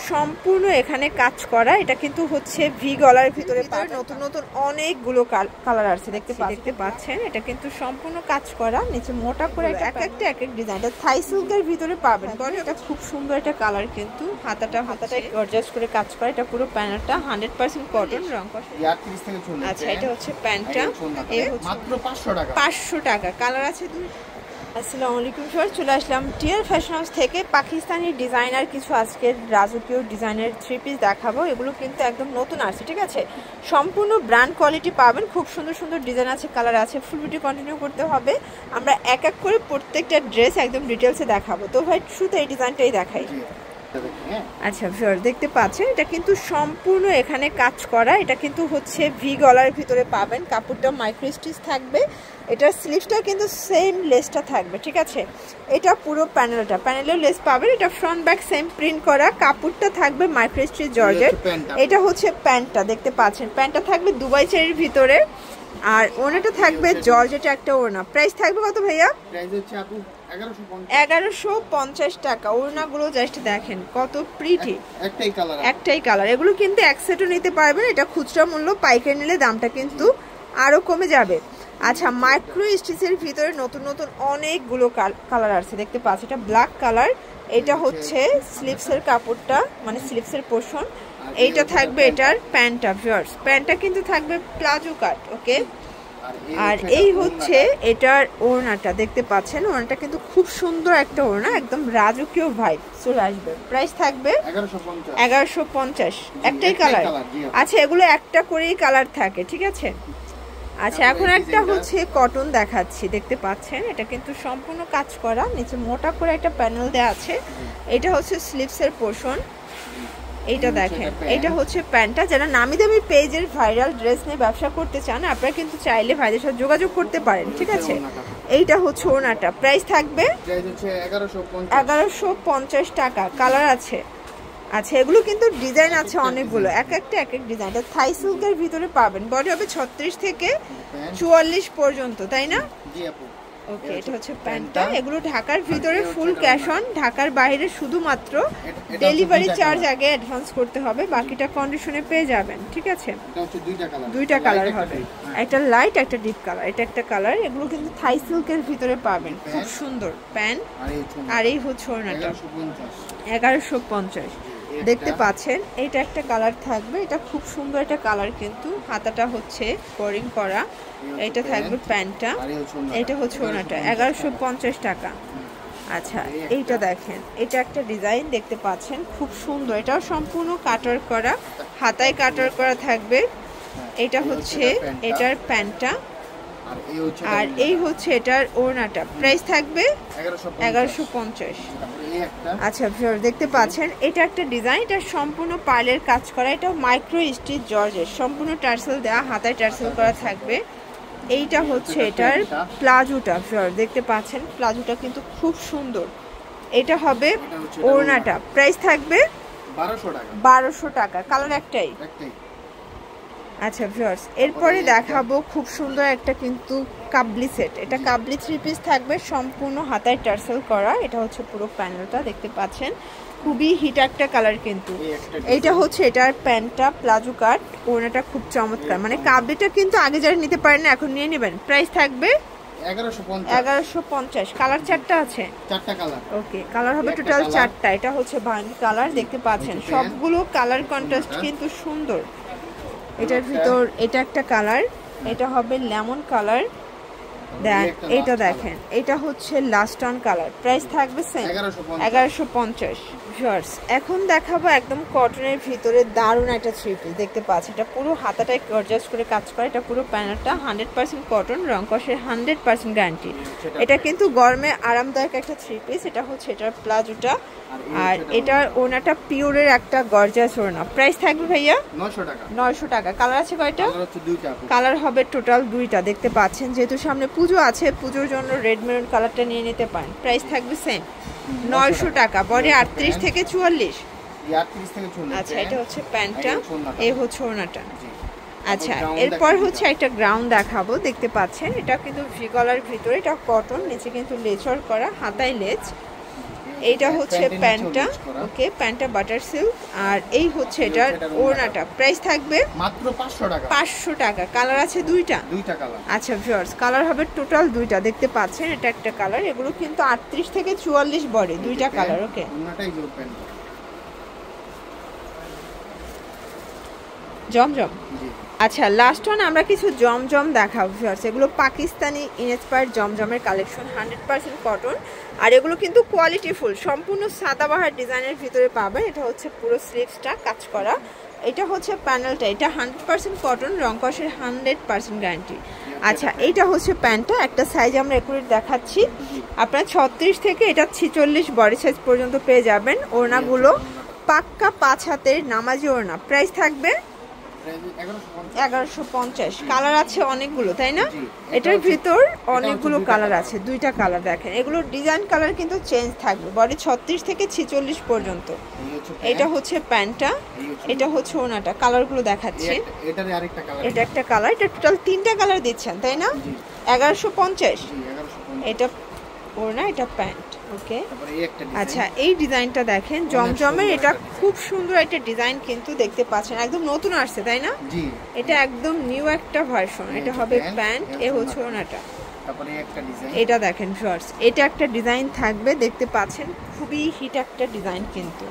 সম্পূর্ণ এখানে কাজ করা। এটা কিন্তু হচ্ছে ভি গলার ভিতরে নতুন নতুন অনেকগুলো কালার আছে দেখতে পাচ্ছেন। এটা কিন্তু সম্পূর্ণ কাজ করা, নিচে মোটা করে এক এক ডিজাইন। এটা থাই সিল্কের ভিতরে পাবেন। এটা খুব সুন্দর একটা কালার, কিন্তু হাতাটা গর্জাস করে কাজ করা। এটা পুরো প্যানেলটা 100% কটন রং কষা। আচ্ছা, এটা হচ্ছে প্যান্টটা, এই হচ্ছে মাত্র 500 টাকা। কালার আছে দুই। আসসালামু আলাইকুম স্যার, চলে আসলাম টিয়ার ফ্যাশন হাউস থেকে। পাকিস্তানি ডিজাইনার কিছু আজকের রাজকীয় ডিজাইনের 3 পিস দেখাবো। এগুলো কিন্তু একদম নতুন আসছে, ঠিক আছে? সম্পূর্ণ ব্র্যান্ড কোয়ালিটি পাবেন। খুব সুন্দর সুন্দর ডিজাইন আছে, কালার আছে। ফুল ভিডিও কন্টিনিউ করতে হবে। আমরা এক এক করে প্রত্যেকটা ড্রেস একদম ডিটেলসে দেখাবো। তো ভাই শুধু এই ডিজাইনটাই দেখাই। আচ্ছা ভিউয়ার, দেখতে পাচ্ছেন এটা কিন্তু সম্পূর্ণ এখানে কাজ করা। এটা কিন্তু হচ্ছে ভি গলার ভিতরে পাবেন। কাপড়টা মাইক্রো স্টিচ থাকবে। এটার স্লিভসটা কিন্তু সেম লেসটা থাকবে, ঠিক আছে? এটা পুরো প্যানেলের লেস পাবেন। এটা ফ্রন্ট ব্যাক সেম প্রিন্ট করা। কাপড়টা থাকবে মাইক্রো স্টিচ জর্জেট। এটা হচ্ছে প্যান্টটা, দেখতে পাচ্ছেন। প্যান্টটা থাকবে দুবাই চেরির ভিতরে, আর ওনাটা থাকবে জর্জেট একটা ওড়না। প্রাইস থাকবে কত ভাইয়া? প্রাইস হচ্ছে আপু 1150 টাকা। ওড়নাগুলো জাস্ট দেখেন কত প্রিটি। একটাই কালার। এগুলো কিন্তু এক সেটও নিতে পারবেন। এটা খুচরা মূল্য, পাইকারি নিলে দামটা কিন্তু আরো কমে যাবে। আচ্ছা, মাইক্রো স্টিচের ভিতরে নতুন নতুন অনেকগুলো কালার আছে দেখতে পাচ্ছি। এটা ব্ল্যাক কালার। এটা হচ্ছে স্লিভসের কাপড়টা, মানে স্লিভসের পোর্শন। এইটা থাকবে এটার প্যান্টটা। ভিউয়ার্স, প্যান্টটা কিন্তু থাকবে প্লাজো কাট, ওকে? আর এই হচ্ছে এটার ওড়নাটা, দেখতে পাচ্ছেন। ওড়নাটা কিন্তু খুব সুন্দর একটা ওড়না, একদম রাজকীয় ভাইব চলে আসবে। প্রাইস থাকবে 1150। একটাই কালার। আচ্ছা, এগুলো একটা করেই কালার থাকে, ঠিক আছে? আচ্ছা, এখন একটা হচ্ছে কটন দেখাচ্ছি, দেখতে পাচ্ছেন। এটা কিন্তু সম্পূর্ণ কাজ করা, নিচে মোটা করে একটা প্যানেল দেওয়া আছে। এটা হচ্ছে স্লিভসের পোর্শন। এইটা দেখেন, এটা হচ্ছে প্যান্টটা। যারা নামি দামি পেজের ভাইরাল ড্রেস নিয়ে ব্যবসা করতে চান, আপনারা কিন্তু চাইলে ভাইদের সাথে যোগাযোগ করতে পারেন, ঠিক আছে? এইটা হচ্ছে ওড়নাটা। প্রাইস থাকবে 1150 টাকা। কালার আছে। আচ্ছা, এগুলো কিন্তু ডিজাইন আছে অনেকগুলো, এক এক ডিজাইন। এটা থাই সিল্কের ভিতরে পাবেন। বডি হবে 36 থেকে 44 পর্যন্ত, তাই না? জি আপু। ওকে, এটা হচ্ছে প্যান্টটা। এগুলো ঢাকার ভিতরে ফুল ক্যাশ অন, ঢাকার বাইরে শুধুমাত্র ডেলিভারি চার্জ আগে অ্যাডভান্স করতে হবে, বাকিটা কন্ডিশনে পেয়ে যাবেন, ঠিক আছে? এটা হচ্ছে দুইটা কালার হবে, একটা লাইট একটা ডিপ কালার। এটা একটা কালার। এগুলো কিন্তু থাই সিল্কের ভিতরে পাবেন, খুব সুন্দর প্যান্ট। আর এই হচ্ছে ওড়নাটা 1150। দেখতে পাচ্ছেন, এটা একটা কালার থাকবে। এটা খুব সুন্দর একটা কালার, কিন্তু হাতাটা হচ্ছে বোরিং করা। এটা থাকবে প্যান্টটা। এটা হচ্ছে ওড়নাটা 1150 টাকা। আচ্ছা, এইটা দেখেন, এটা একটা ডিজাইন দেখতে পাচ্ছেন, খুব সুন্দর। এটাও সম্পূর্ণ কাটার করা, হাতায় কাটার করা থাকবে। এটা হচ্ছে এটার প্যান্টটা, আর এই হচ্ছে এটার ওড়নাটা। প্রাইস থাকবে 1150। আচ্ছা ভিউয়ার, দেখতে পাচ্ছেন এটা একটা ডিজাইন। এটা সম্পূর্ণ পার্লের কাজ করা। এটা মাইক্রো স্টিচ জর্জেট, সম্পূর্ণ টার্সেল দেওয়া, হাতায় টার্সেল করা থাকবে। এইটা হচ্ছে এটার প্লাজোটা। ভিউয়ার, দেখতে পাচ্ছেন প্লাজোটা কিন্তু খুব সুন্দর। এটা হবে ওড়নাটা। প্রাইস থাকবে 1200 টাকা। কালার একটাই। আচ্ছা ভিউয়ার্স, এরপরে দেখাবো খুব সুন্দর একটা কিন্তু কাবলি সেট। এটা কাবলি 3 পিস থাকবে, সম্পূর্ণ হাতায় টার্সেল করা। এটা হচ্ছে পুরো প্যানেলটা, দেখতে পাচ্ছেন। খুবই হিট একটা কালার কিন্তু। এইটা হচ্ছে এটার প্যান্টটা, প্লাজো কাট। ওড়নাটা খুব চমৎকার, মানে কাবলিটা কিন্তু আগে যারা নিতে পারেন না, এখন নিয়ে নেবেন। প্রাইস থাকবে 1150। কালার 4টা আছে, 4টা কালার। ওকে, কালার হবে টোটাল 4টা। এটা হচ্ছে বার্ন কালার, দেখতে পাচ্ছেন। সবগুলো কালার কন্ট্রাস্ট কিন্তু সুন্দর। এটার ভিতর এটা একটা কালার, এটা হবে লেমন কালার। দেন এটা দেখেন, এটা হচ্ছে লাস্ট অন কালার। প্রাইস থাকবে সেম 1150। ভিউয়ার্স, এখন দেখাবো একদম কটনের ভিতরে দারুণ একটা 3 পিস, দেখতে পাচ্ছি। এটা পুরো হাতাটায় গর্জাস করে কাজ করে। এটা পুরো প্যানেলটা 100% কটন, রং কষের 100% গ্যারান্টি। এটা কিন্তু গরমে আরামদায়ক একটা 3 পিস। এটা হচ্ছে এটার প্লাজোটা, আর এটার ওড়নাটা পিওরের একটা গর্জাস ওড়না। প্রাইস থাকবে ভাইয়া 900 টাকা। কালার আছে কয়টা? কালার হবে টোটাল 2টা, দেখতে পাচ্ছেন। যেহেতু সামনে পুজো আছে, পুজোর জন্য রেড মেরুন কালারটা নিয়ে নিতে পারেন। প্রাইস থাকবে সেম 900 টাকা। বডি 38 থেকে 44। আচ্ছা, এটা হচ্ছে প্যান্টটা, এই হচ্ছে ওড়নাটা। আচ্ছা, এরপর হচ্ছে একটা গ্রাউন্ড দেখাবো, দেখতে পাচ্ছেন। এটা কিন্তু ভি গলার ভিতরে, এটা কটন, নিচে কিন্তু লেচর করা, হাতায় লেচ। এইটা হচ্ছে প্যান্টটা, ওকে প্যান্টটা বাটার সিল্ক, আর এই হচ্ছে এটার ওড়নাটা। প্রাইস থাকবে মাত্র 500 টাকা। 500 টাকা। কালার আছে দুইটা কালার। আচ্ছা ভিউয়ার্স, কালার হবে টোটাল দুইটা, দেখতে পাচ্ছেন এটা একটা কালার। এগুলো কিন্তু 38 থেকে 44 বডি, দুইটা কালার। ওকে ওড়নাটাই জোর প্যান্ট জমজম। আচ্ছা লাস্ট ওয়ান আমরা কিছু জমজম দেখাবো ভিউয়ার্স। এগুলো পাকিস্তানি ইনস্পায়ার্ড জমজমের কালেকশন, 100% কটন, আর এগুলো কিন্তু কোয়ালিটি ফুল, সম্পূর্ণ সাদাবাহার ডিজাইনের ভিতরে পাবেন। এটা হচ্ছে পুরো স্লিভসটা কাজ করা, এটা হচ্ছে প্যানেলটা, এটা 100% কটন, রংকশের 100% গ্যারান্টি। আচ্ছা এইটা হচ্ছে প্যান্টটা, একটা সাইজ আমরা একুরেট দেখাচ্ছি, আপনার 36 থেকে এটা 46 বডি সাইজ পর্যন্ত পেয়ে যাবেন। ওড়নাগুলো পাক্কা 5 হাতের নামাজি ওড়না। প্রাইস থাকবে 1150। কালার আছে অনেকগুলো, তাই না? এটার ভিতর অনেকগুলো কালার আছে, দুইটা কালার দেখেন। এগুলো ডিজাইন কালার কিন্তু চেঞ্জ থাকবে, বডি 36 থেকে 46 পর্যন্ত। এটা হচ্ছে প্যান্টটা, এটা হচ্ছে ওড়নাটা। কালারগুলো দেখাচ্ছি, এটা একটা কালার, এটা টোটাল 3টা কালার দিচ্ছেন, তাই না? 1150। এটা ওড়না, এটা প্যান্ট। ওকে আচ্ছা এই ডিজাইনটা দেখেন জমজমের, এটা খুব সুন্দর একটা ডিজাইন কিন্তু দেখতে পাচ্ছেন, একদম নতুন আসছে, তাই না? এটা একদম নিউ একটা ভার্সন। এটা হবে প্যান্ট, এ হচ্ছে ওড়নাটা। এটা দেখেন ভিউয়ার্স, এটা একটা ডিজাইন থাকবে, দেখতে পাচ্ছেন খুবই হিট একটা ডিজাইন কিন্তু।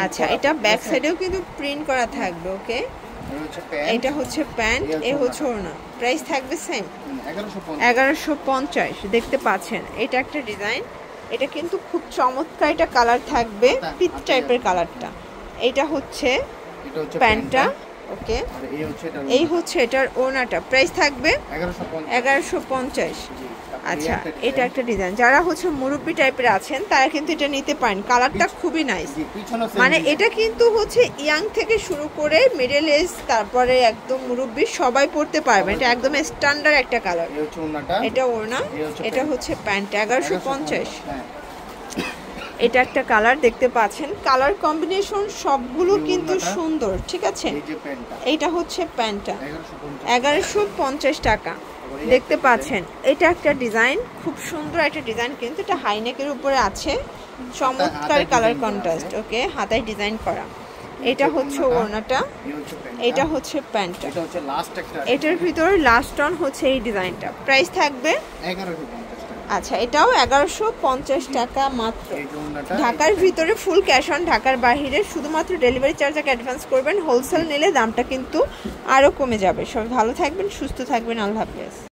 আচ্ছা এটা ব্যাক সাইডেও কিন্তু প্রিন্ট করা থাকবে। ওকে এটা হচ্ছে প্যান্ট, এ হচ্ছে ওড়না। প্রাইস থাকবে সেম 1150। দেখতে পাচ্ছেন এটা একটা ডিজাইন, এটা কিন্তু খুব চমৎকার একটা কালার থাকবে, পিচ টাইপের কালারটা। এটা হচ্ছে প্যান্টটা, ওকে এই হচ্ছে এটার ওড়নাটা। প্রাইস থাকবে 1150। আচ্ছা এটা একটা ডিজাইন, যারা হচ্ছে মুরব্বি টাইপের আছেন তারা কিন্তু এটা নিতে পারেন, কালারটা খুবই নাইস। মানে এটা কিন্তু হচ্ছে ইয়াং থেকে শুরু করে মিডল এজ, তারপরে একদম মুরব্বি সবাই পড়তে পারবেন। এটা একদম স্ট্যান্ডার্ড একটা কালার। এটা ওড়না, এটা হচ্ছে প্যান্ট, 1150। এটা একটা কালার, দেখতে পাচ্ছেন কালার কম্বিনেশন সবগুলো কিন্তু সুন্দর, ঠিক আছে? এটা হচ্ছে প্যান্টটা, 1150 টাকা। দেখতে পাচ্ছেন এটা একটা ডিজাইন, খুব সুন্দর একটা ডিজাইন কিন্তু, এটা হাইনেকের উপরে আছে, চমৎকার কালার কন্ট্রাস্ট। ওকে হাতায় ডিজাইন করা। এটা হচ্ছে ওড়নাটা, এটা হচ্ছে প্যান্টটা। এটার ভিতরে লাস্ট অন হচ্ছে এই ডিজাইনটা। প্রাইস থাকবে 1150। আচ্ছা এটাও 1150 টাকা মাত্র। ঢাকার ভিতরে ফুল ক্যাশ অন, ঢাকার বাইরে শুধুমাত্র ডেলিভারি চার্জ অ্যাডভান্স করবেন। হোলসেল নিলে দামটা কিন্তু আরও কমে যাবে। সবাই ভালো থাকবেন, সুস্থ থাকবেন, আল্লাহ হাফেজ।